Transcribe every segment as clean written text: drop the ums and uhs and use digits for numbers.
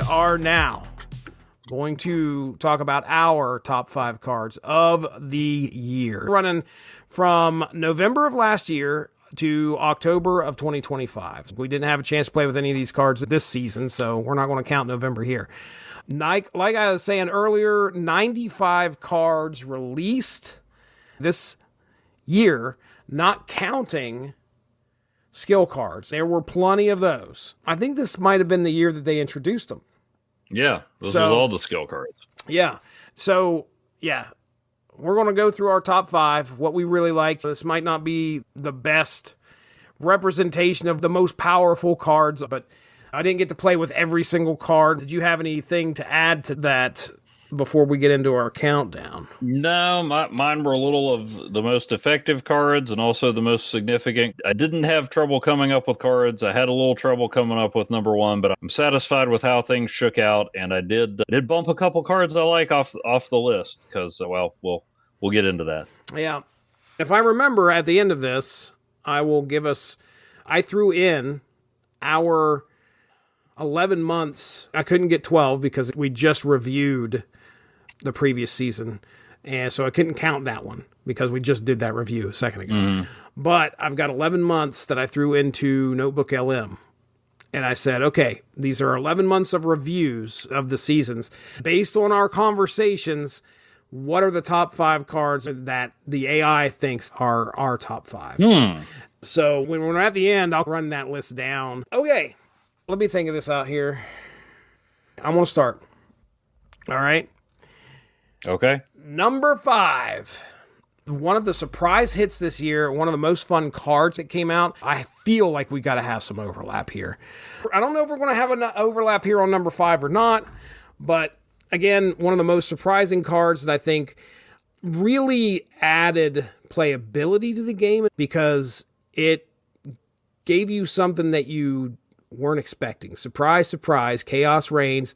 we are now going to talk about our top 5 cards of the year. Running from November of last year to October of 2025. We didn't have a chance to play with any of these cards this season, so we're not going to count November here. Like I was saying earlier, 95 cards released this year, not counting skill cards. There were plenty of those. I think this might have been the year that they introduced them. Yeah, this was all the skill cards. Yeah. So, yeah, we're going to go through our top 5, what we really like. This might not be the best representation of the most powerful cards, but I didn't get to play with every single card. Did you have anything to add to that before we get into our countdown? No, mine were a little of the most effective cards and also the most significant. I didn't have trouble coming up with cards. I had a little trouble coming up with number 1, but I'm satisfied with how things shook out. And I did bump a couple cards I like off the list because, well, we'll get into that. Yeah. If I remember at the end of this, I threw in our 11 months. I couldn't get 12 because we just reviewed the previous season, and so I couldn't count that one because we just did that review a second ago. Mm-hmm. But I've got 11 months that I threw into Notebook LM, and I said, okay, these are 11 months of reviews of the seasons. Based on our conversations, what are the top 5 cards that the AI thinks are our top 5? So when we're at the end, I'll run that list down. Okay, let me think of this out here. I'm going to start. All right. Okay. Number 5. One of the surprise hits this year, one of the most fun cards that came out. I feel like we got to have some overlap here. I don't know if we're going to have an overlap here on number 5 or not, but again, one of the most surprising cards that I think really added playability to the game because it gave you something that you weren't expecting. Surprise, surprise, Chaos Reigns.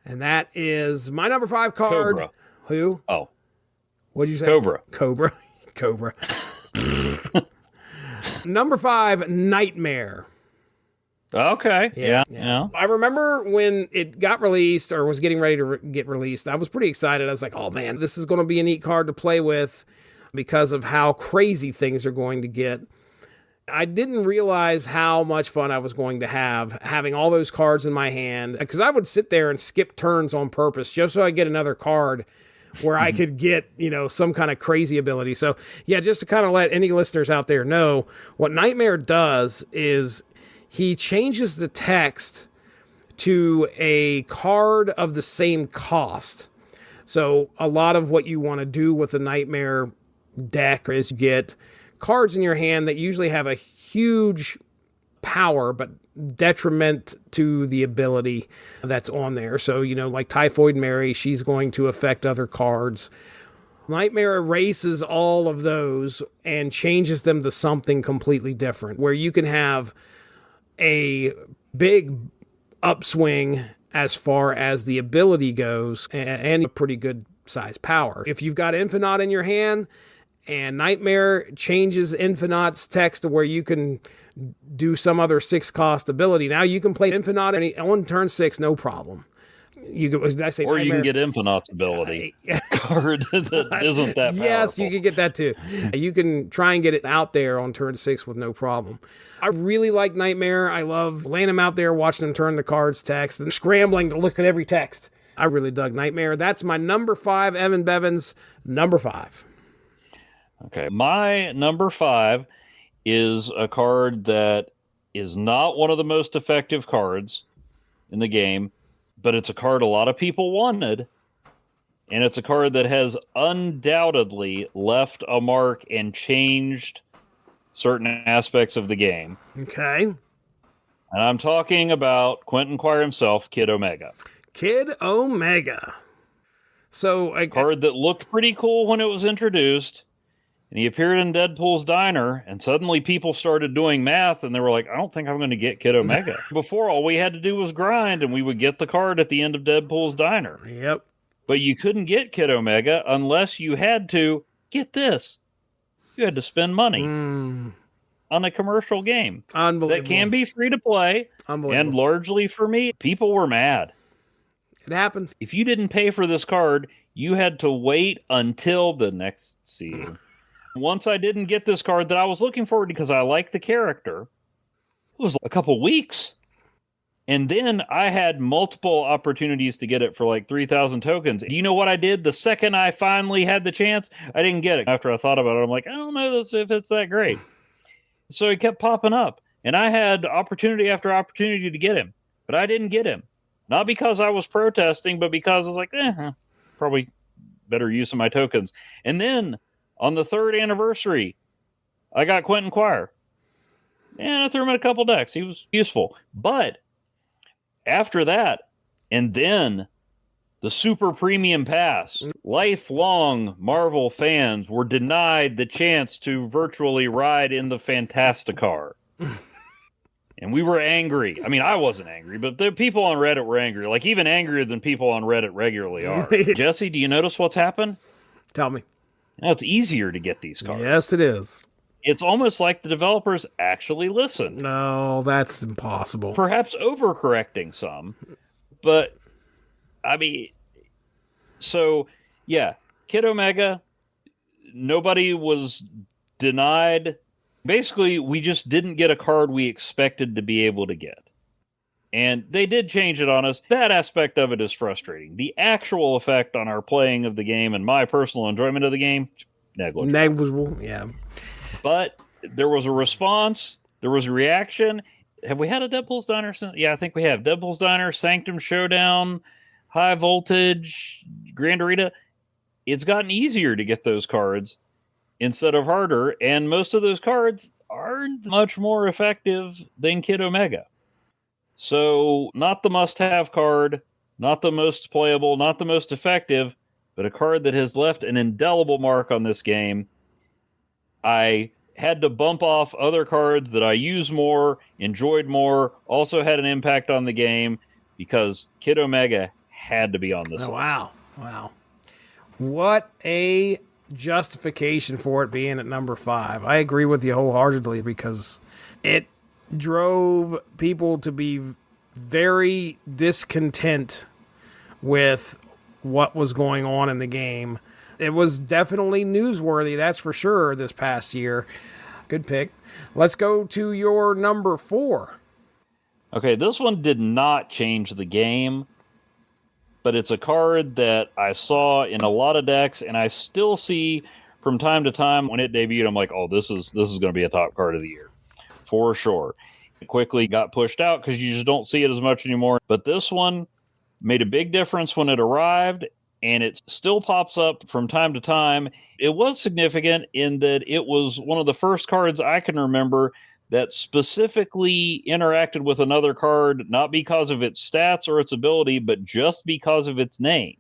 And that is my number 5 card. Cobra. Who? Oh. What did you say? Cobra. Cobra. Number 5, Nightmare. Okay. Yeah. I remember when it got released or was getting ready to get released, I was pretty excited. I was like, oh man, this is going to be a neat card to play with because of how crazy things are going to get. I didn't realize how much fun I was going to have having all those cards in my hand because I would sit there and skip turns on purpose just so I get another card where I could get, some kind of crazy ability. So yeah, just to kind of let any listeners out there know what Nightmare does is he changes the text to a card of the same cost. So a lot of what you want to do with the Nightmare deck is get cards in your hand that usually have a huge power, but detriment to the ability that's on there. So, like Typhoid Mary, she's going to affect other cards. Nightmare erases all of those and changes them to something completely different, where you can have a big upswing as far as the ability goes and a pretty good size power. If you've got Infinite in your hand and Nightmare changes Infinite's text to where you can do some other 6-cost ability, now you can play Infinite on turn 6, no problem. You can get Infinite's ability card that isn't that powerful. Yes, you can get that too. You can try and get it out there on turn 6 with no problem. I really like Nightmare. I love laying him out there, watching him turn the cards text and scrambling to look at every text. I really dug Nightmare. That's my number 5, Evan Bevins, number 5. Okay, my number 5 is a card that is not one of the most effective cards in the game, but it's a card a lot of people wanted, and it's a card that has undoubtedly left a mark and changed certain aspects of the game. Okay. And I'm talking about Quentin Quire himself, Kid Omega. Kid Omega. So a card that looked pretty cool when it was introduced, and he appeared in Deadpool's Diner, and suddenly people started doing math, and they were like, I don't think I'm going to get Kid Omega. Before, all we had to do was grind, and we would get the card at the end of Deadpool's Diner. Yep. But you couldn't get Kid Omega unless you had to, get this, you had to spend money on a commercial game. Unbelievable. That can be free to play. Unbelievable. And largely for me, people were mad. It happens. If you didn't pay for this card, you had to wait until the next season. Once I didn't get this card that I was looking forward to because I liked the character, it was a couple weeks. And then I had multiple opportunities to get it for like 3,000 tokens. Do you know what I did? The second I finally had the chance, I didn't get it. After I thought about it, I'm like, I don't know if it's that great. So he kept popping up. And I had opportunity after opportunity to get him. But I didn't get him. Not because I was protesting, but because I was like, probably better use of my tokens. And then on the 3rd anniversary, I got Quentin Quire. And I threw him in a couple decks. He was useful. But after that, and then the super premium pass, lifelong Marvel fans were denied the chance to virtually ride in the Fantasticar. And we were angry. I mean, I wasn't angry, but the people on Reddit were angry. Like, even angrier than people on Reddit regularly are. Jesse, do you notice what's happened? Tell me. Now, it's easier to get these cards. Yes, it is. It's almost like the developers actually listen. No, that's impossible. Perhaps overcorrecting some, but I mean, so yeah, Kid Omega, nobody was denied. Basically, we just didn't get a card we expected to be able to get. And they did change it on us. That aspect of it is frustrating. The actual effect on our playing of the game and my personal enjoyment of the game, negligible. Negligible, yeah. But there was a response. There was a reaction. Have we had a Deadpool's Diner since? Yeah, I think we have. Deadpool's Diner, Sanctum Showdown, High Voltage, Grand Arena. It's gotten easier to get those cards instead of harder. And most of those cards aren't much more effective than Kid Omega. So, not the must-have card, not the most playable, not the most effective, but a card that has left an indelible mark on this game. I had to bump off other cards that I use more, enjoyed more, also had an impact on the game, because Kid Omega had to be on this list. Wow. What a justification for it being at number 5. I agree with you wholeheartedly, because it drove people to be very discontent with what was going on in the game. It was definitely newsworthy, that's for sure, this past year. Good pick. Let's go to your number 4. Okay, this one did not change the game, but it's a card that I saw in a lot of decks, and I still see from time to time when it debuted. I'm like, oh, this is going to be a top card of the year, for sure. It quickly got pushed out because you just don't see it as much anymore. But this one made a big difference when it arrived, and it still pops up from time to time. It was significant in that it was one of the first cards I can remember that specifically interacted with another card, not because of its stats or its ability, but just because of its name.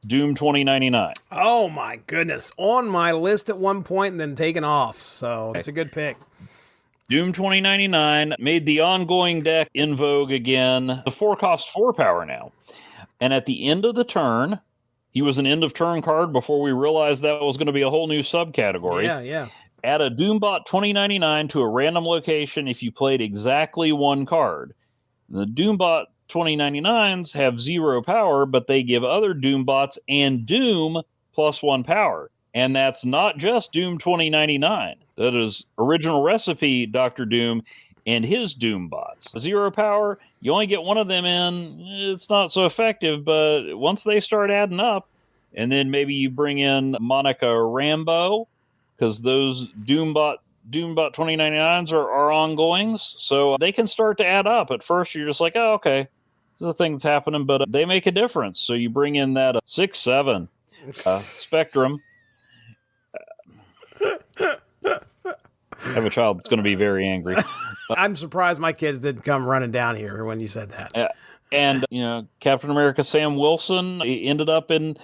Doom 2099. Oh my goodness. On my list at one point and then taken off. So it's a good pick. Doom 2099 made the ongoing deck in vogue again. The 4 cost 4 power now. And at the end of the turn, he was an end of turn card before we realized that was going to be a whole new subcategory. Yeah. Add a Doombot 2099 to a random location if you played exactly one card. The Doombot 2099s have 0 power, but they give other Doombots and Doom +1 power. And that's not just Doom 2099. That is original recipe Dr. Doom and his Doombots. 0 power, you only get one of them in, it's not so effective, but once they start adding up, and then maybe you bring in Monica Rambeau, because those Doombot 2099s are ongoings, so they can start to add up. At first, you're just like, oh, okay, this is a thing that's happening, but they make a difference. So you bring in that 6/7 Spectrum. I have a child that's going to be very angry. I'm surprised my kids didn't come running down here when you said that. And, Captain America Sam Wilson ended up in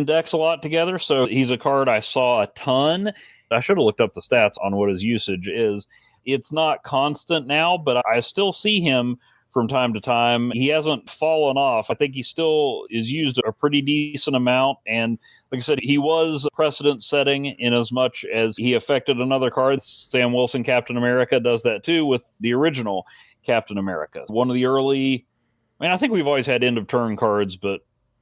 decks a lot together, so he's a card I saw a ton. I should have looked up the stats on what his usage is. It's not constant now, but I still see him from time to time. He hasn't fallen off. I think he still is used a pretty decent amount. And like I said, he was precedent setting in as much as he affected another card. Sam Wilson, Captain America, does that too with the original Captain America. One of the early I mean, I think we've always had end of turn cards, but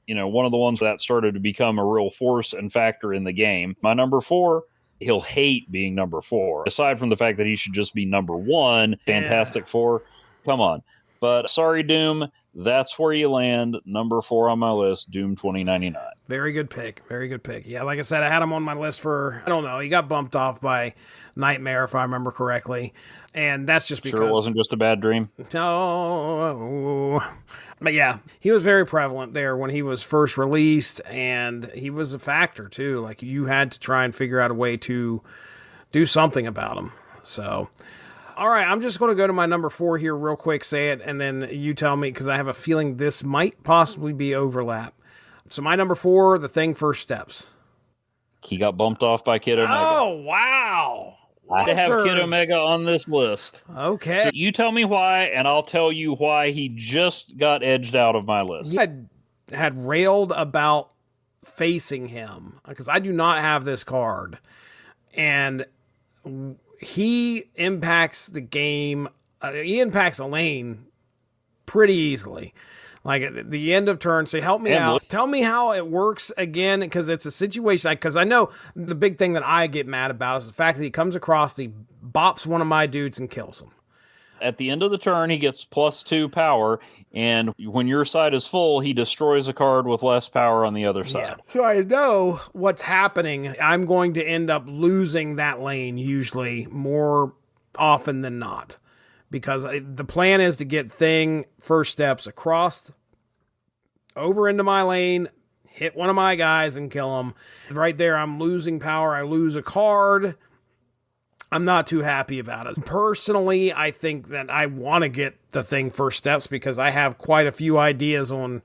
one of the ones that started to become a real force and factor in the game. My number 4, he'll hate being number 4. Aside from the fact that he should just be number 1, Fantastic Four. Come on. But sorry, Doom, that's where you land. Number 4 on my list, Doom 2099. Very good pick. Very good pick. Yeah, like I said, I had him on my list for, I don't know, he got bumped off by Nightmare, if I remember correctly. And that's just because... Sure it wasn't just a bad dream? No. But yeah, he was very prevalent there when he was first released, and he was a factor, too. Like, you had to try and figure out a way to do something about him. So... All right, I'm just going to go to my number 4 here real quick, say it, and then you tell me, because I have a feeling this might possibly be overlap. So my number 4, The Thing First Steps. He got bumped off by Kid Omega. Oh, wow. I have Kid Omega on this list. Okay. So you tell me why, and I'll tell you why he just got edged out of my list. I had railed about facing him, because I do not have this card. And... he impacts the game. He impacts a lane pretty easily. Like at the end of turn, so help me out. Tell me how it works again, because it's a situation. Because I know the big thing that I get mad about is the fact that he comes across, he bops one of my dudes and kills him. At the end of the turn, he gets +2 power, and when your side is full, he destroys a card with less power on the other side. Yeah. So I know what's happening. I'm going to end up losing that lane usually more often than not, because the plan is to get Thing First Steps across over into my lane, hit one of my guys and kill him. Right there, I'm losing power. I lose a card. I'm not too happy about it. Personally, I think that I want to get the Thing First Steps because I have quite a few ideas on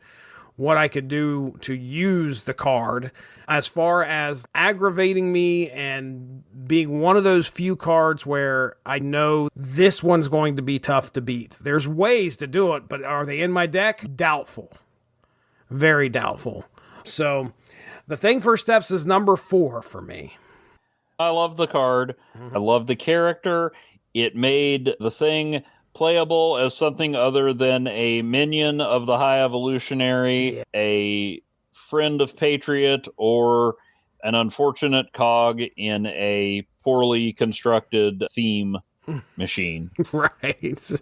what I could do to use the card as far as aggravating me and being one of those few cards where I know this one's going to be tough to beat. There's ways to do it, but are they in my deck? Doubtful. Very doubtful. So the Thing First Steps is number 4 for me. I love the card. I love the character. It made the Thing playable as something other than a minion of the High Evolutionary, a friend of Patriot, or an unfortunate cog in a poorly constructed theme machine. Right.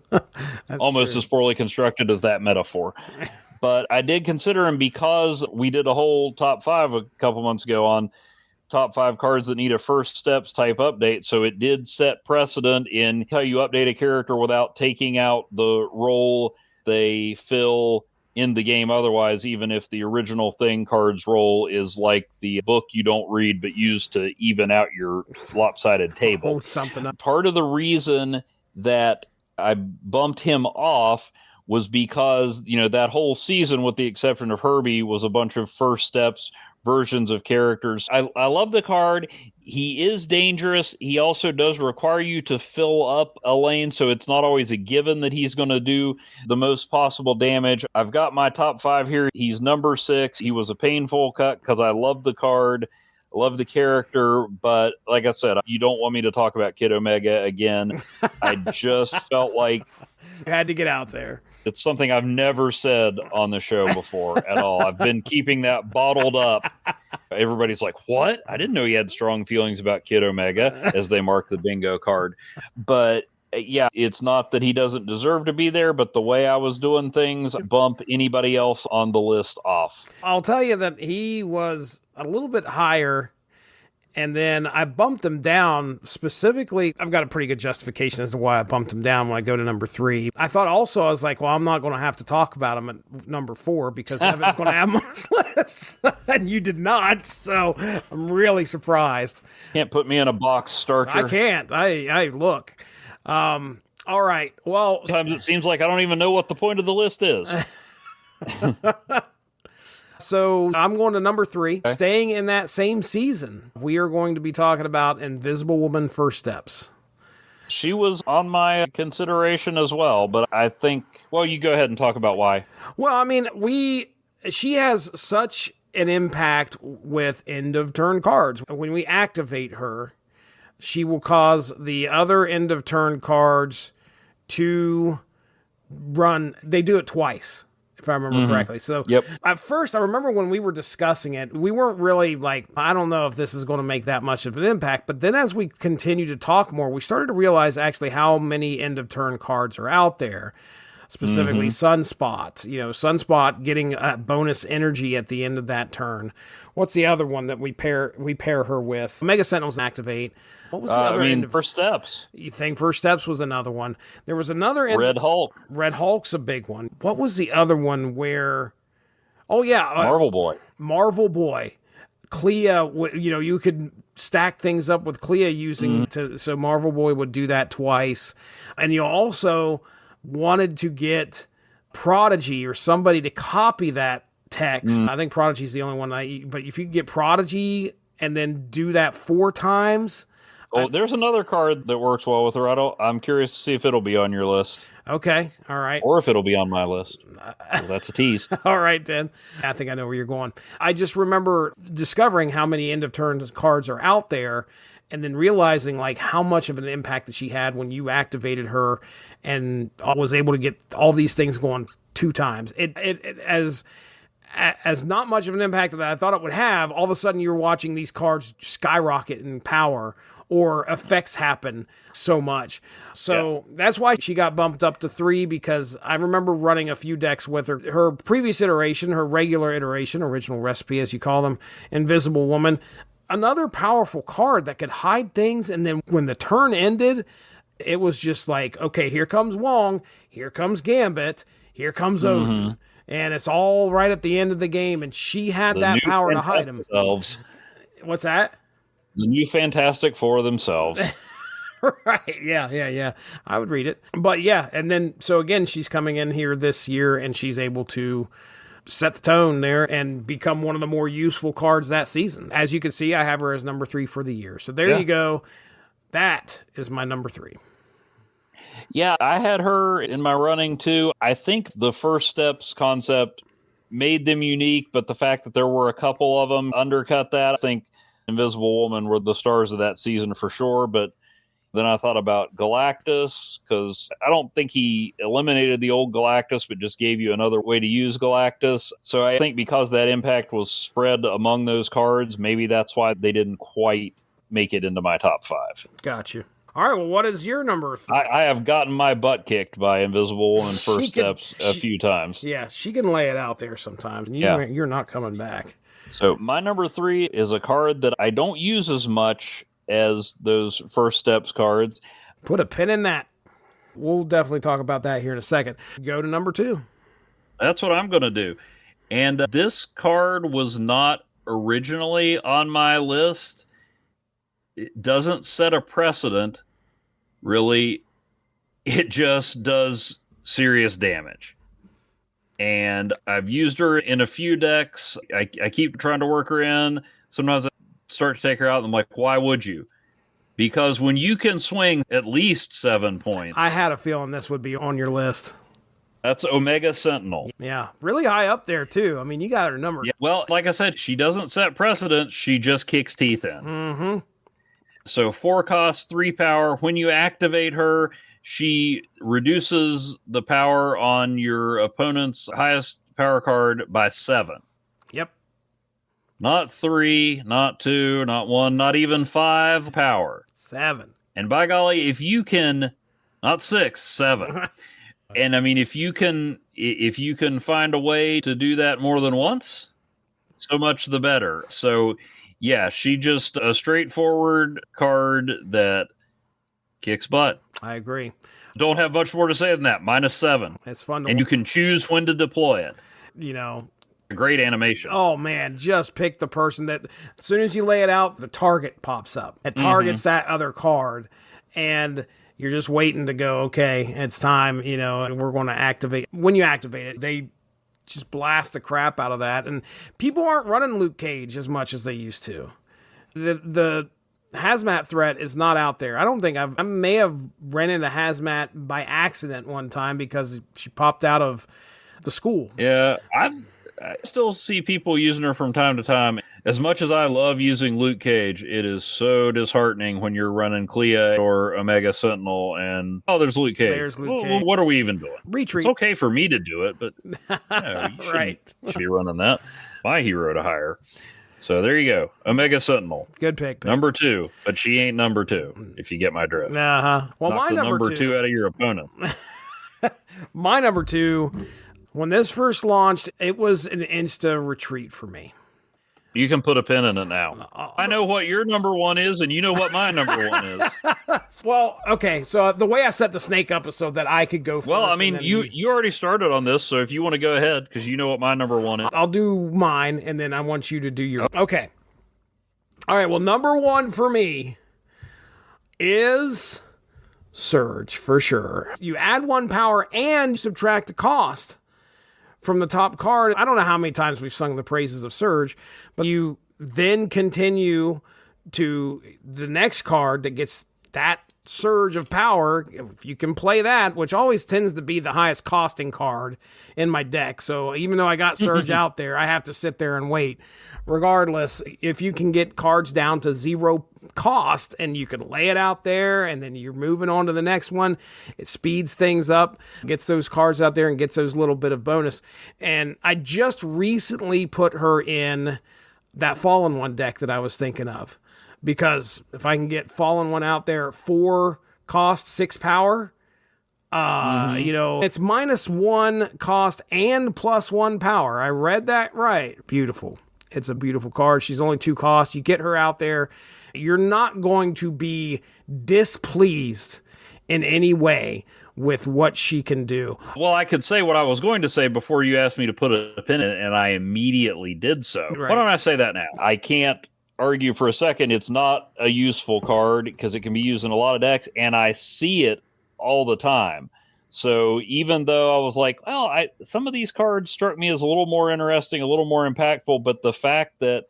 Almost as poorly constructed as that metaphor. But I did consider him because we did a whole top 5 a couple months ago on top 5 cards that need a First Steps type update. So it did set precedent in how you update a character without taking out the role they fill in the game otherwise, even if the original Thing card's role is like the book you don't read but use to even out your lopsided table. Something up. Part of the reason that I bumped him off was because, that whole season, with the exception of Herbie, was a bunch of First Steps versions of characters. I love the card. He is dangerous. He also does require you to fill up a lane, so it's not always a given that he's going to do the most possible damage. I've got my top 5 here. He's number 6. He was a painful cut because I love the card. I love the character, but like I said, you don't want me to talk about Kid Omega again. I just felt like I had to get out there. It's something I've never said on the show before at all. I've been keeping that bottled up. Everybody's like, what? I didn't know he had strong feelings about Kid Omega, as they mark the bingo card. But yeah, it's not that he doesn't deserve to be there, but the way I was doing things, bump anybody else on the list off. I'll tell you that he was a little bit higher, and then I bumped him down specifically. I've got a pretty good justification as to why I bumped him down when I go to number 3. I thought also, I was like, well, I'm not going to have to talk about him at number 4 because Evan's going to have him on his list. And you did not, so I'm really surprised. Can't put me in a box, Starcher. I can't. I look. All right. Well, sometimes it seems like I don't even know what the point of the list is. So I'm going to number 3. Okay. Staying in that same season, we are going to be talking about Invisible Woman First Steps. She was on my consideration as well, but I think, well, you go ahead and talk about why. Well, I mean, she has such an impact with end of turn cards. When we activate her, she will cause the other end of turn cards to run. They do it twice. if I remember correctly. So Yep. at first, I remember when we were discussing it, we weren't really like, I don't know if this is going to make that much of an impact. But then as we continued to talk more, we started to realize actually how many end of turn cards are out there. Specifically, Sunspot. Sunspot getting a bonus energy at the end of that turn. What's the other one that we pair her with? Mega Sentinels activate. What was the other? First Steps. You think First Steps was another one? There was another. Red Hulk. Red Hulk's a big one. What was the other one where? Oh yeah, Marvel Boy. Marvel Boy. Clea, you could stack things up with Clea using so Marvel Boy would do that twice, and you also wanted to get Prodigy or somebody to copy that text. I think Prodigy's the only one but if you could get Prodigy and then do that 4 times. Oh, there's another card that works well with her. I'm curious to see if it'll be on your list. Okay, all right. Or if it'll be on my list. So that's a tease. All right, then. I think I know where you're going. I just remember discovering how many end of turn cards are out there and then realizing like how much of an impact that she had when you activated her and was able to get all these things going 2 times. It as not much of an impact that I thought it would have. All of a sudden you're watching these cards skyrocket in power or effects happen so much. So that's why she got bumped up to 3, because I remember running a few decks with her. Her previous iteration, her regular iteration, original recipe as you call them, Invisible Woman, another powerful card that could hide things. And then when the turn ended, it was just like, okay, here comes Wong, here comes Gambit, here comes Odin. And it's all right at the end of the game. And she had that power to hide them. What's that? The new Fantastic Four themselves. Right. Yeah. I would read it. But yeah. And then, so again, she's coming in here this year and she's able to set the tone there and become one of the more useful cards that season. As you can see, I have her as number 3 for the year. So there you go. That is my number 3. Yeah, I had her in my running too. I think the First Steps concept made them unique, but the fact that there were a couple of them undercut that. I think Invisible Woman were the stars of that season for sure, but then I thought about Galactus, because I don't think he eliminated the old Galactus, but just gave you another way to use Galactus. So I think because that impact was spread among those cards, maybe that's why they didn't quite make it into my top 5. Got you. All right, well, what is your number 3? I have gotten my butt kicked by Invisible Woman First Steps a few times. Yeah, she can lay it out there sometimes. You're not coming back. So my number 3 is a card that I don't use as much as those First Steps cards. Put a pin in that. We'll definitely talk about that here in a second. Go to number 2. That's what I'm going to do. And this card was not originally on my list. It doesn't set a precedent, really. It just does serious damage. And I've used her in a few decks. I keep trying to work her in. Sometimes I start to take her out, and I'm like, why would you? Because when you can swing at least 7 points... I had a feeling this would be on your list. That's Omega Sentinel. Yeah, really high up there, too. I mean, you got her number. Yeah, well, like I said, she doesn't set precedent. She just kicks teeth in. Mm-hmm. So 4 cost, 3 power. When you activate her, she reduces the power on your opponent's highest power card by 7. Yep. Not 3, not 2, not 1, not even 5 power. 7. And by golly, if you can, not 6, 7. And I mean, if you can find a way to do that more than once, so much the better. So yeah, she just a straightforward card that kicks butt. I agree. Don't have much more to say than that. -7. It's fun. And you can choose when to deploy it. A great animation. Oh, man. Just pick the person that, as soon as you lay it out, the target pops up. It targets that other card. And you're just waiting to go, okay, it's time, and we're going to activate. When you activate it, they just blast the crap out of that. And people aren't running Luke Cage as much as they used to. The hazmat threat is not out there. I don't think I may have ran into hazmat by accident one time because she popped out of the school. Yeah, I still see people using her from time to time. As much as I love using Luke Cage, it is so disheartening when you're running Clea or Omega Sentinel and, oh, there's Luke Cage. There's Luke Cage. What are we even doing? Retreat. It's okay for me to do it, but you Right. should be running that. My hero to hire. So there you go. Omega Sentinel. Good pick. Number 2, but she ain't number 2, if you get my drift. Uh-huh. Well, Knock my the number 2 out of your opponent. My number 2, when this first launched, it was an insta retreat for me. You can put a pin in it now. I know what your number 1 is, and you know what my number 1 is. Well, okay, so the way I set the snake up is so that I could go first. Well, I mean, you already started on this, so if you want to go ahead, because you know what my number 1 is. I'll do mine, and then I want you to do your... Okay. All right, well, number 1 for me is Surge, for sure. You add 1 power and subtract the cost from the top card. I don't know how many times we've sung the praises of Surge, but you then continue to the next card that gets that surge of power. If you can play that, which always tends to be the highest costing card in my deck. So even though I got Surge out there, I have to sit there and wait. Regardless, if you can get cards down to 0 cost and you can lay it out there and then you're moving on to the next one, it speeds things up, gets those cards out there and gets those little bit of bonus. And I just recently put her in that Fallen One deck that I was thinking of, because if I can get Fallen One out there at 4 cost, 6 power, you know, it's -1 cost and +1 power. I read that right. Beautiful. It's a beautiful card. She's only 2 costs. You get her out there, you're not going to be displeased in any way with what she can do. Well, I could say what I was going to say before you asked me to put a pin in it, and I immediately did so. Right. Why don't I say that now? I can't argue for a second it's not a useful card, because it can be used in a lot of decks, and I see it all the time. So even though I was like, well, some of these cards struck me as a little more interesting, a little more impactful, but the fact that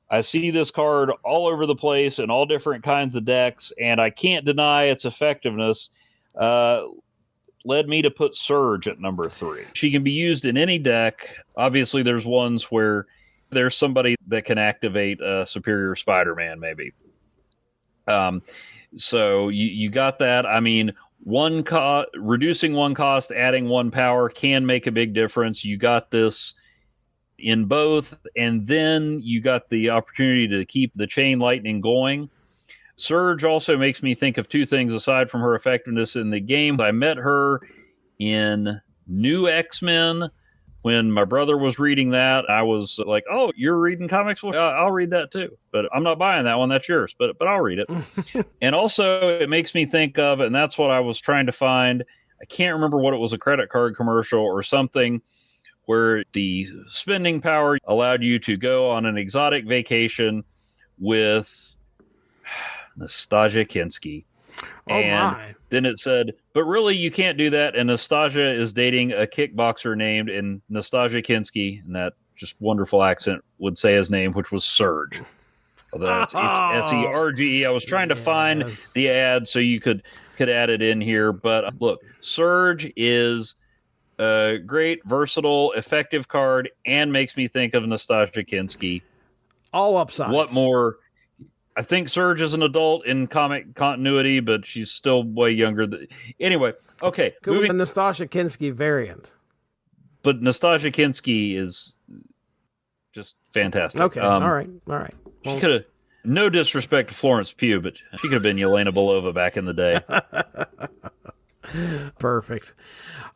I see this card all over the place in all different kinds of decks, and I can't deny its effectiveness, led me to put Surge at number 3. She can be used in any deck. Obviously, there's ones where there's somebody that can activate a Superior Spider-Man, maybe. So you got that. I mean, reducing 1 cost, adding 1 power can make a big difference. You got this in both, and then you got the opportunity to keep the chain lightning going. Surge also makes me think of 2 things aside from her effectiveness in the game. I met her in New X-Men when my brother was reading that. I was like, oh, you're reading comics? Well, I'll read that too. But I'm not buying that one. That's yours. But I'll read it. And also it makes me think of, and that's what I was trying to find, I can't remember what it was, a credit card commercial or something, where the spending power allowed you to go on an exotic vacation with Nastassja Kinski. My. Then it said, but really you can't do that. And Nastassja is dating a kickboxer named Nastassja Kinski, and that just wonderful accent would say his name, which was Surge. It's Serge. I was trying to find the ad so you could add it in here. But look, Surge is a great, versatile, effective card, and makes me think of Nastassja Kinski. All upsides. What more? I think Surge is an adult in comic continuity, but she's still way younger. Anyway, okay. Could be a Nastassja Kinski variant. But Nastassja Kinski is just fantastic. Okay, all right. Well, she could have, no disrespect to Florence Pugh, but she could have been Yelena Belova back in the day. Perfect.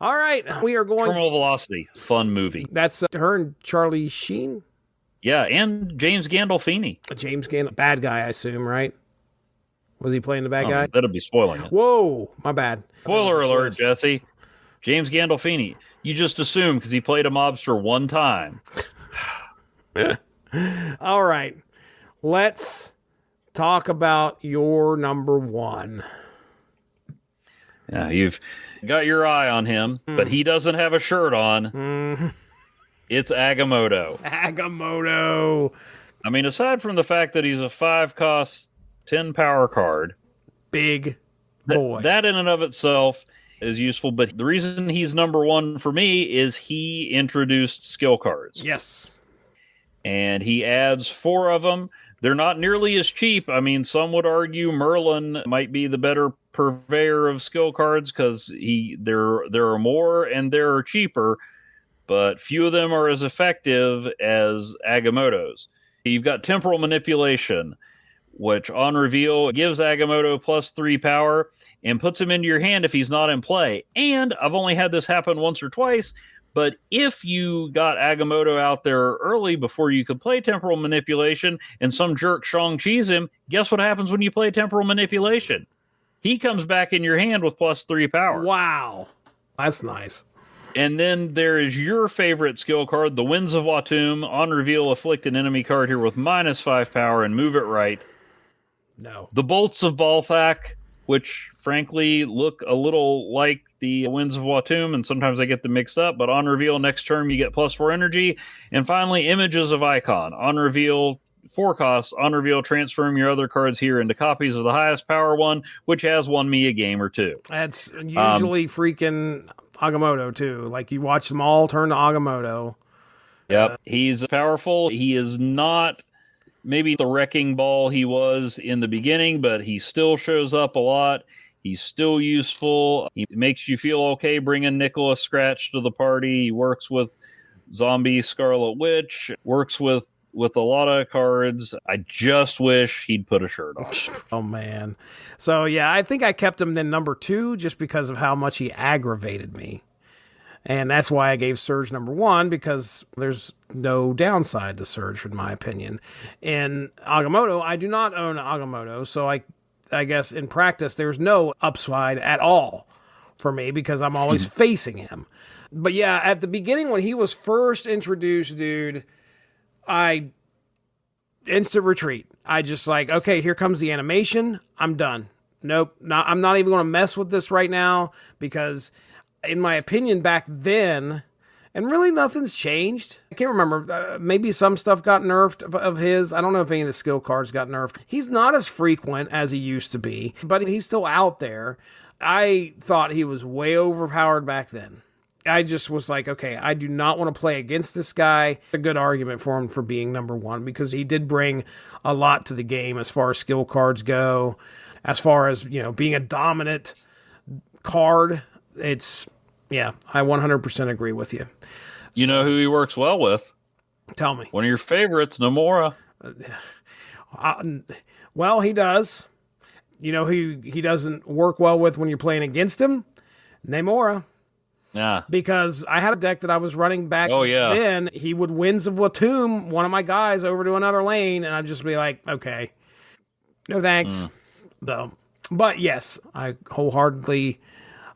All right, we are going Terminal Velocity, fun movie. That's her and Charlie Sheen? Yeah, and James Gandolfini. James Gandolfini, bad guy, I assume, right? Was he playing the bad guy? That'll be spoiling it. Whoa, my bad. Spoiler alert, Jesse. James Gandolfini. You just assume because he played a mobster 1 time. All right, let's talk about your number 1. Yeah, you've got your eye on him, but he doesn't have a shirt on. It's Agamotto. I mean, aside from the fact that he's a 5 cost, 10 power card. Big boy. That in and of itself is useful, but the reason he's number 1 for me is he introduced skill cards. Yes. and he adds 4 of them. They're not nearly as cheap. I mean, some would argue Merlin might be the better purveyor of skill cards because there are more and there are cheaper, but few of them are as effective as Agamotto's. You've got Temporal Manipulation, which on reveal gives Agamotto +3 power and puts him into your hand if he's not in play. And I've only had this happen once or twice, but if you got Agamotto out there early before you could play Temporal Manipulation and some jerk Shang-Chi's him, guess what happens when you play Temporal Manipulation? He comes back in your hand with +3 power. Wow. That's nice. And then there is your favorite skill card, the Winds of Watum. On reveal, afflict an enemy card here with -5 power and move it right. No. The Bolts of Balthak, which frankly look a little like the Winds of Watum, and sometimes I get them mixed up, but on reveal, next turn you get +4 energy. And finally, Images of Icon. On reveal, 4 costs. On reveal, transform your other cards here into copies of the highest power one, which has won me a game or two. That's usually freaking Agamotto, too. Like, you watch them all turn to Agamotto. Yep. He's powerful. He is not maybe the wrecking ball he was in the beginning, but he still shows up a lot. He's still useful. He makes you feel okay bringing Nicholas Scratch to the party. He works with Zombie Scarlet Witch, works with a lot of cards. I just wish he'd put a shirt on. Oh, man. So, yeah, I think I kept him then number 2 just because of how much he aggravated me. And that's why I gave Surge number 1, because there's no downside to Surge, in my opinion. In Agamotto, I do not own Agamotto, so I guess in practice, there's no upside at all for me because I'm always facing him. But yeah, at the beginning when he was first introduced, dude, I instant retreat. I just like, okay, here comes the animation. I'm done. Nope. I'm not even going to mess with this right now because in my opinion back then, and really nothing's changed. I can't remember. Maybe some stuff got nerfed of his. I don't know if any of the skill cards got nerfed. He's not as frequent as he used to be, but he's still out there. I thought he was way overpowered back then. I just was like, okay, I do not want to play against this guy. A good argument for him for being number 1 because he did bring a lot to the game as far as skill cards go. As far as, being a dominant card, yeah, I 100% agree with you. You know who he works well with? Tell me. One of your favorites, Nomura. Well, he does. You know who he doesn't work well with when you're playing against him? Namora. Yeah. Because I had a deck that I was running back then. He would Winds of Watum, one of my guys, over to another lane, and I'd just be like, okay, no thanks. So, but yes, I wholeheartedly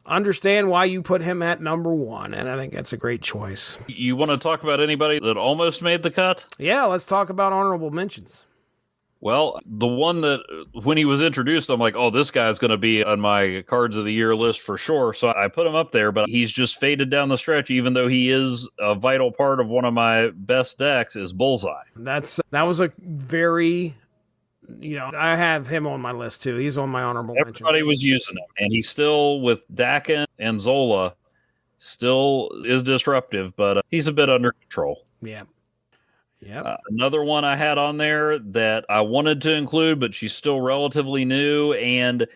understand why you put him at number 1, and I think that's a great choice. You want to talk about anybody that almost made the cut? Yeah, let's talk about honorable mentions. Well, the one that, when he was introduced, I'm like, oh, this guy's going to be on my cards of the year list for sure. So I put him up there, but he's just faded down the stretch, even though he is a vital part of one of my best decks, is Bullseye. That was a very, I have him on my list too. He's on my honorable mentions. Everybody was using him, and he's still, with Dakin and Zola, still is disruptive, but he's a bit under control. Yeah. Yep. Another one I had on there that I wanted to include, but she's still relatively new, and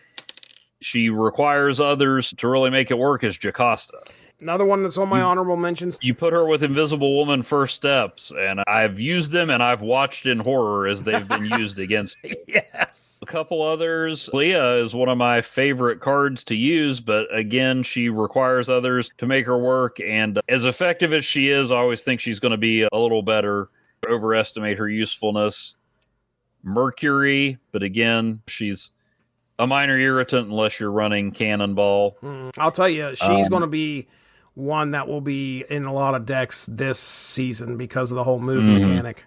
she requires others to really make it work, is Jocasta. Another one that's on my honorable mentions. You put her with Invisible Woman First Steps, and I've used them, and I've watched in horror as they've been used against me. Yes. A couple others. Leah is one of my favorite cards to use, but again, she requires others to make her work, and as effective as she is, I always think she's going to be a little better. Overestimate her usefulness. Mercury, but again, she's a minor irritant unless you're running Cannonball. I'll tell you, she's going to be one that will be in a lot of decks this season because of the whole move mechanic.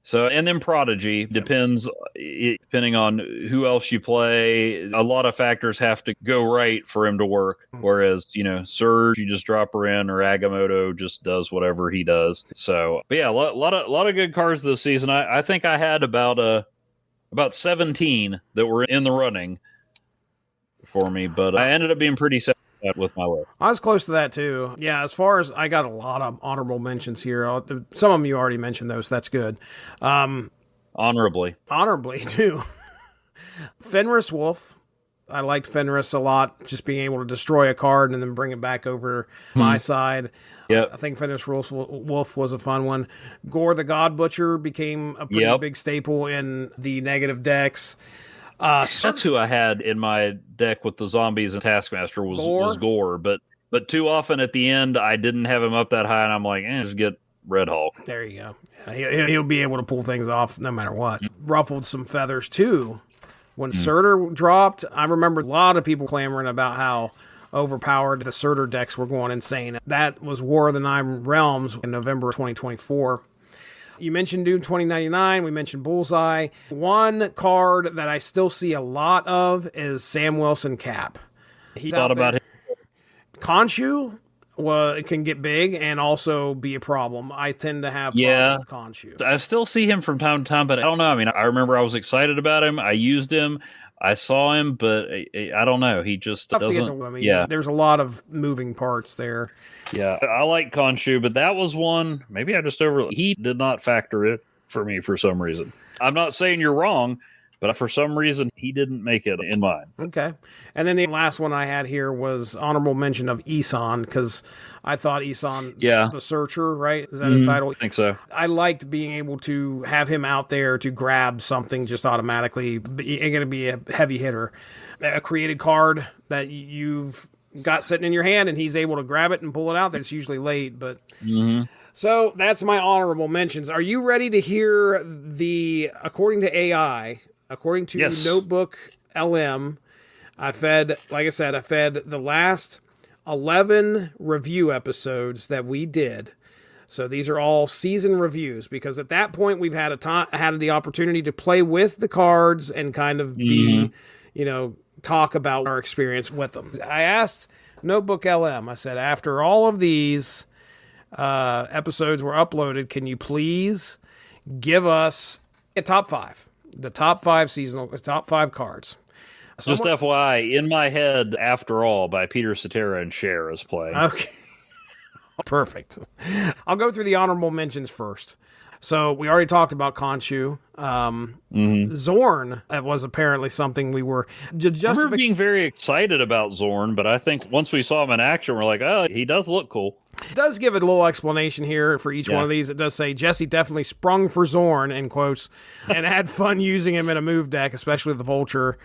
So, and then Prodigy depending on who else you play. A lot of factors have to go right for him to work. Whereas, Surge, you just drop her in, or Agamotto just does whatever he does. So, but yeah, a lot of good cards this season. I think I had about 17 that were in the running for me, but I ended up being pretty sad. that with my list. I was close to that too. Yeah, as far as I got a lot of honorable mentions here. Some of them you already mentioned those. So that's good. Honorably too. Fenris Wolf. I liked Fenris a lot, just being able to destroy a card and then bring it back over my side. Yep. I think Fenris Wolf was a fun one. Gore the God Butcher became a pretty big staple in the negative decks. That's who I had in my deck with the zombies and Taskmaster was Gore, but too often at the end I didn't have him up that high, and I'm like, just get Red Hulk. There you go. Yeah, he'll be able to pull things off no matter what. Ruffled some feathers too. When Surtur dropped, I remember a lot of people clamoring about how overpowered the Surtur decks were going insane. That was War of the Nine Realms in November of 2024. You mentioned Doom 2099. We mentioned Bullseye. One card that I still see a lot of is Sam Wilson Cap. He's thought about him. Khonshu can get big and also be a problem. I tend to have problems with Khonshu. I still see him from time to time, but I don't know. I mean, I remember I was excited about him. I used him. I saw him, but I don't know. He just doesn't. There's a lot of moving parts there. Yeah, I like Khonshu, but that was one. Maybe I just he did not factor it for me for some reason. I'm not saying you're wrong, but for some reason, he didn't make it in mine. Okay. And then the last one I had here was honorable mention of Isan, because I thought Isan, the Searcher, right? Is that his title? I think so. I liked being able to have him out there to grab something just automatically. Ain't going to be a heavy hitter. A created card that you've got sitting in your hand, and he's able to grab it and pull it out. That's usually late, but... So that's my honorable mentions. Are you ready to hear according to AI... According to Notebook LM, I fed the last 11 review episodes that we did. So these are all season reviews, because at that point we've had had the opportunity to play with the cards and kind of be, talk about our experience with them. I asked Notebook LM, I said, after all of these episodes were uploaded, can you please give us a top 5? The top 5 top 5 cards. Just FYI, in my head, After All by Peter Cetera and Cher is playing. Okay. Perfect. I'll go through the honorable mentions first. So we already talked about Khonshu. Zorn was apparently something we were just I remember being very excited about Zorn, but I think once we saw him in action, we're like, oh, he does look cool. It does give a little explanation here for each one of these. It does say Jesse definitely sprung for Zorn, in quotes, and had fun using him in a move deck, especially the Vulture.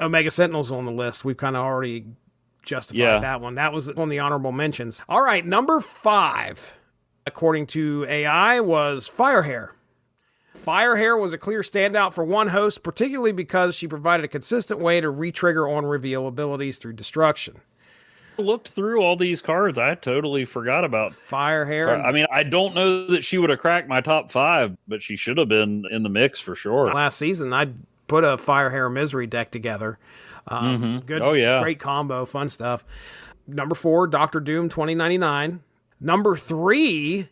Omega Sentinel's on the list. We've kind of already justified that one. That was on the honorable mentions. All right, number 5, according to AI, was Firehair. Firehair was a clear standout for one host, particularly because she provided a consistent way to re-trigger on reveal abilities through destruction. Looked through all these cards, I totally forgot about Firehair. I mean, I don't know that she would have cracked my top 5, but she should have been in the mix for sure. Last season, I put a Firehair Misery deck together. Good, great combo, fun stuff. Number 4, Dr. Doom 2099. Number 3,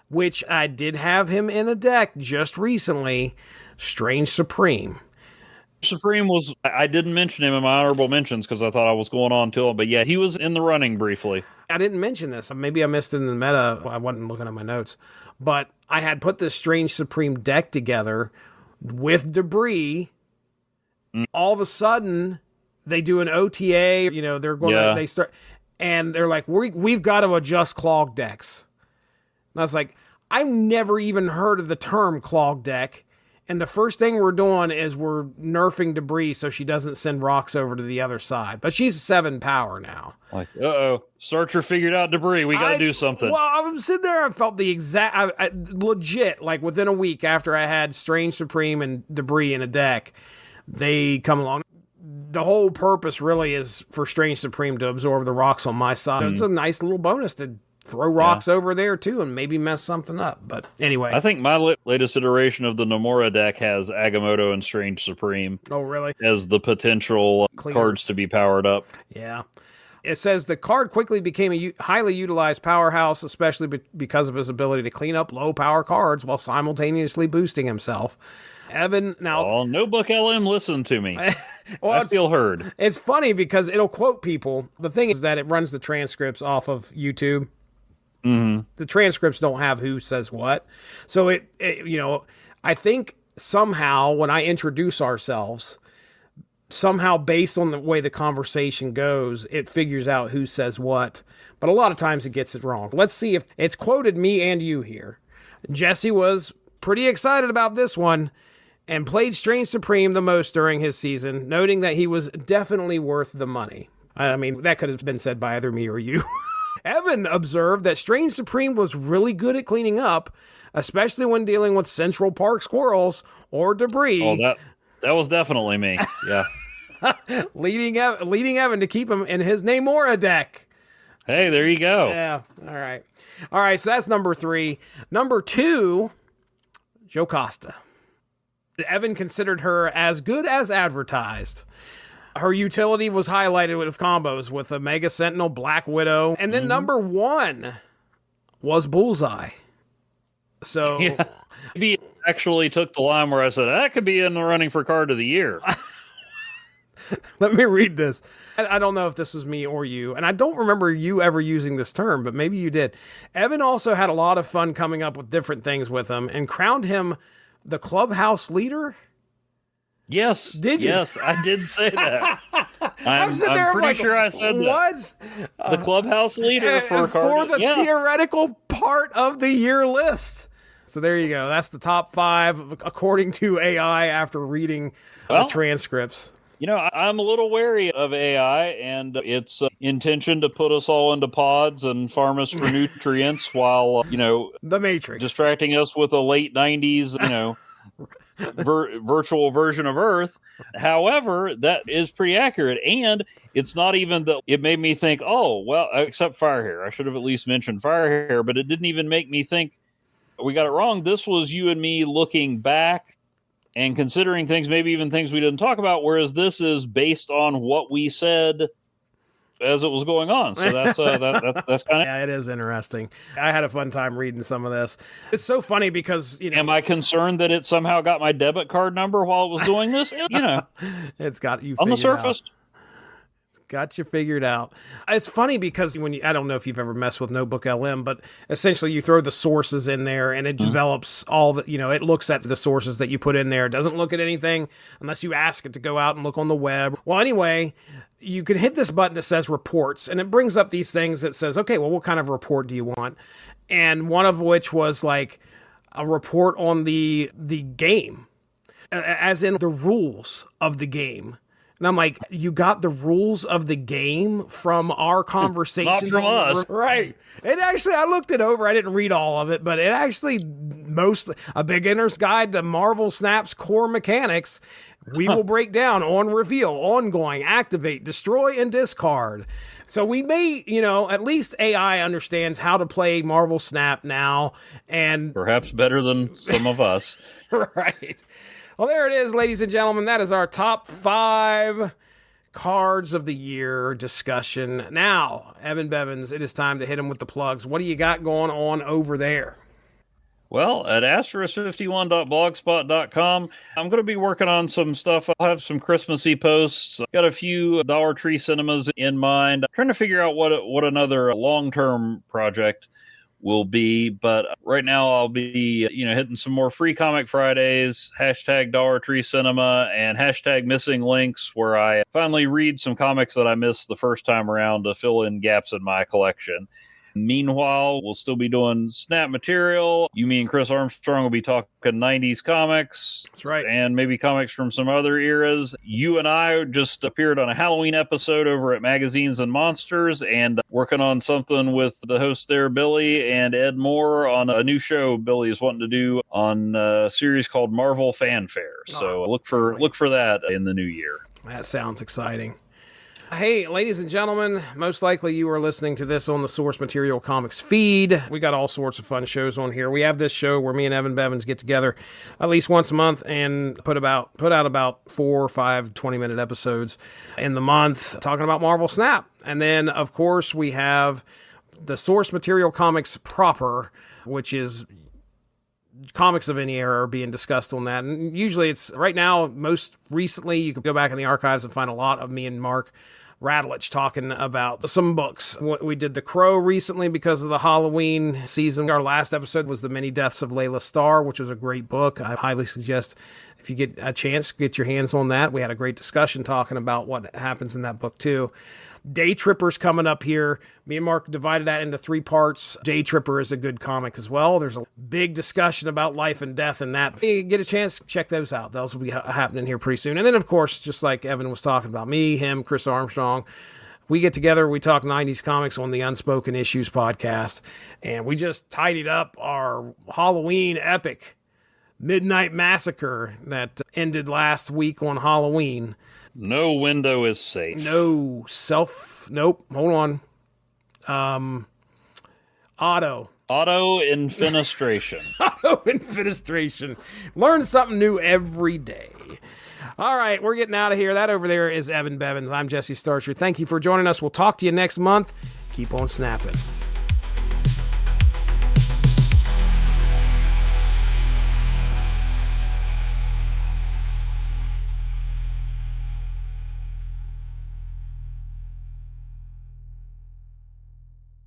which I did have him in a deck just recently, Strange Supreme. Supreme was, I didn't mention him in my honorable mentions because I thought I was going on to him, but yeah, he was in the running briefly. I didn't mention this. Maybe I missed it in the meta. I wasn't looking at my notes. But I had put this Strange Supreme deck together with Debris. All of a sudden, they do an OTA. They're going to, they start, and they're like, we've got to adjust clog decks. And I was like, I've never even heard of the term clog deck. And the first thing we're doing is we're nerfing Debris so she doesn't send rocks over to the other side. But she's 7 power now. Like, Searcher figured out Debris. We got to do something. Well, I was sitting there and felt the exact, legit, like within a week after I had Strange Supreme and Debris in a deck, they come along. The whole purpose really is for Strange Supreme to absorb the rocks on my side. It's a nice little bonus to throw rocks over there too and maybe mess something up. But anyway. I think my latest iteration of the Nomura deck has Agamotto and Strange Supreme. Oh, really? As the potential cards to be powered up. Yeah. It says the card quickly became a highly utilized powerhouse, especially because of his ability to clean up low power cards while simultaneously boosting himself. Evan, now... Oh, Notebook LM, listen to me. Well, I feel heard. It's funny because it'll quote people. The thing is that it runs the transcripts off of YouTube. Mm-hmm. The transcripts don't have who says what. So I think somehow when I introduce ourselves, somehow based on the way the conversation goes, it figures out who says what. But a lot of times it gets it wrong. Let's see if it's quoted me and you here. Jesse was pretty excited about this one and played Strange Supreme the most during his season, noting that he was definitely worth the money. I mean, that could have been said by either me or you. Evan observed that Strange Supreme was really good at cleaning up, especially when dealing with Central Park squirrels or debris. Oh, that was definitely me. Yeah. leading Evan to keep him in his Namora deck. Hey, there you go. Yeah. All right. So that's number 3. Number 2, Joe Costa. Evan considered her as good as advertised. Her utility was highlighted with combos with Omega Sentinel, Black Widow, and then number 1 was Bullseye. So yeah. Maybe it actually took the line where I said that could be in the running for card of the year. Let me read this. I don't know if this was me or you, and I don't remember you ever using this term, but maybe you did. Evan also had a lot of fun coming up with different things with him and crowned him the clubhouse leader. Yes. Did you? Yes, I did say that. I'm pretty like, sure I said what? that. The clubhouse leader for the theoretical part of the year list. So there you go. That's the top 5 according to AI after reading the transcripts. You know, I'm a little wary of AI and its intention to put us all into pods and farm us for nutrients while, the Matrix, distracting us with a late 90s, virtual version of Earth. However, that is pretty accurate. And it's not even that it made me think, oh, well, except Firehair. I should have at least mentioned Firehair, but it didn't even make me think we got it wrong. This was you and me looking back and considering things, maybe even things we didn't talk about, whereas this is based on what we said as it was going on. So that's kind of... Yeah, it is interesting. I had a fun time reading some of this. It's so funny because, Am I concerned that it somehow got my debit card number while it was doing this? It's got you on the surface. Got you figured out. It's funny because I don't know if you've ever messed with Notebook LM, but essentially you throw the sources in there and it develops all the, it looks at the sources that you put in there. It doesn't look at anything unless you ask it to go out and look on the web. Well, anyway, you can hit this button that says reports and it brings up these things that says, okay, well, what kind of report do you want? And one of which was like a report on the game, as in the rules of the game. And I'm like, you got the rules of the game from our conversations? Not from us. Right. It actually, I looked it over. I didn't read all of it, but it actually mostly a beginner's guide to Marvel Snap's core mechanics. We will break down on reveal, ongoing, activate, destroy, and discard. So we may, at least AI understands how to play Marvel Snap now. And perhaps better than some of us. Right. Well, there it is, ladies and gentlemen. That is our top 5 cards of the year discussion. Now, Evan Bevins, it is time to hit him with the plugs. What do you got going on over there? Well, at asterisk51.blogspot.com, I'm going to be working on some stuff. I'll have some Christmassy posts. Got a few Dollar Tree cinemas in mind. I'm trying to figure out what another long-term project will be, but right now I'll be hitting some more free comic Fridays, hashtag Dollar Tree Cinema, and hashtag missing links, where I finally read some comics that I missed the first time around to fill in gaps in my collection. Meanwhile, we'll still be doing Snap material. You, me, and Chris Armstrong will be talking 90s comics. That's right. And maybe comics from some other eras. You and I just appeared on a Halloween episode over at Magazines and Monsters, and working on something with the host there, Billy, and Ed Moore on a new show Billy is wanting to do on a series called Marvel Fanfare. So look for that in the new year. That sounds exciting. Hey, ladies and gentlemen, most likely you are listening to this on the Source Material Comics feed. We got all sorts of fun shows on here. We have this show where me and Evan Bevins get together at least once a month and put out about 4 or 5 20-minute episodes in the month talking about Marvel Snap. And then, of course, we have the Source Material Comics proper, which is comics of any era are being discussed on that. And usually it's right now, most recently, you can go back in the archives and find a lot of me and Mark Radulich talking about some books. We did The Crow recently because of the Halloween season. Our last episode was The Many Deaths of Layla Starr, which was a great book. I highly suggest if you get a chance, get your hands on that. We had a great discussion talking about what happens in that book too. Day Tripper's coming up here. Me and Mark divided that into 3 parts. Day Tripper is a good comic as well. There's a big discussion about life and death in that. If you get a chance, check those out. Those will be happening here pretty soon. And then, of course, just like Evan was talking about, me, him, Chris Armstrong, we get together, we talk 90s comics on the Unspoken Issues podcast, and we just tidied up our Halloween epic Midnight Massacre that ended last week on Halloween. No window is safe. Nope. Hold on. Auto infenestration. Auto infenestration. Learn something new every day. All right, we're getting out of here. That over there is Evan Bevins. I'm Jesse Starcher. Thank you for joining us. We'll talk to you next month. Keep on snapping.